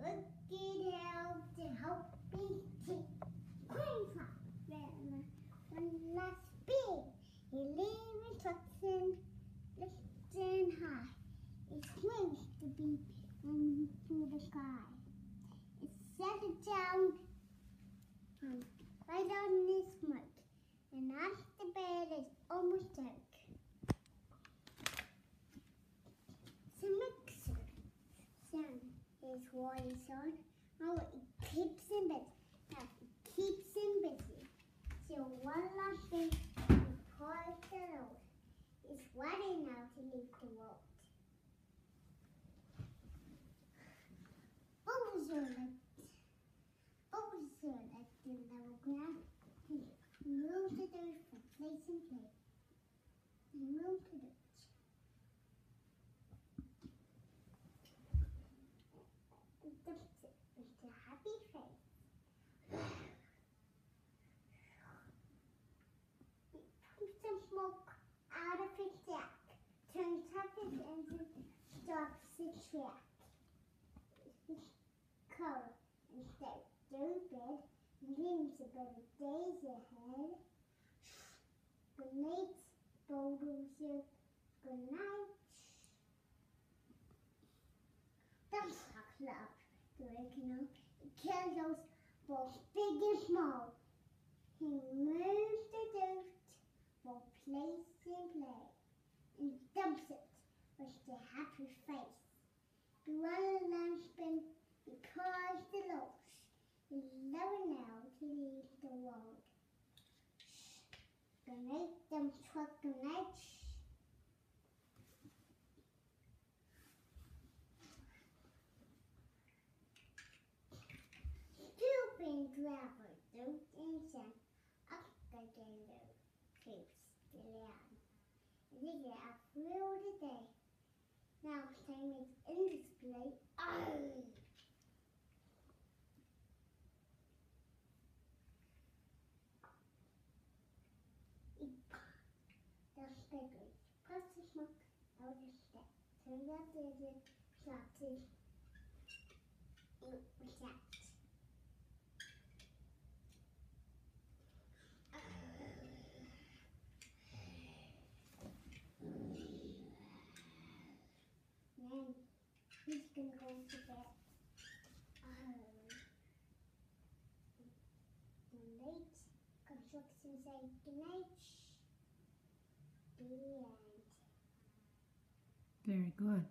wicked help to help me keep grandpa one last big. He leaves lifting high. It swings to be into the sky. It settled down right on this mud, and as the bed is almost dark. The mixer sound is what is on. Oh, it keeps him busy. Now it keeps him busy. So one last thing before the road is ready now to leave the world. Bowser let the little ground. He moved the dirt from place and place. He moved the dirt. He dumped it with a happy face. He pumped some smoke out of his jack, turns up his engine, stops the track. His color instead stupid, dreams about the days ahead. Good night, Bulldozer. Good night. That's not love. The original. It kills those both big and small. He moves the dirt for place and play, and dumps it with a happy face. The one lamp spin because the loaves is never now to leave the world. Good night, dump truck, good night. Stupid driver, dirt and sand, up the gator, creeps the land. They get out through the day. Now time is in display. The speakers press the smoke out the step. Turn up the engine, shot it react. Then he's gonna go to bed. The late construction say goodnight. The end. Very good.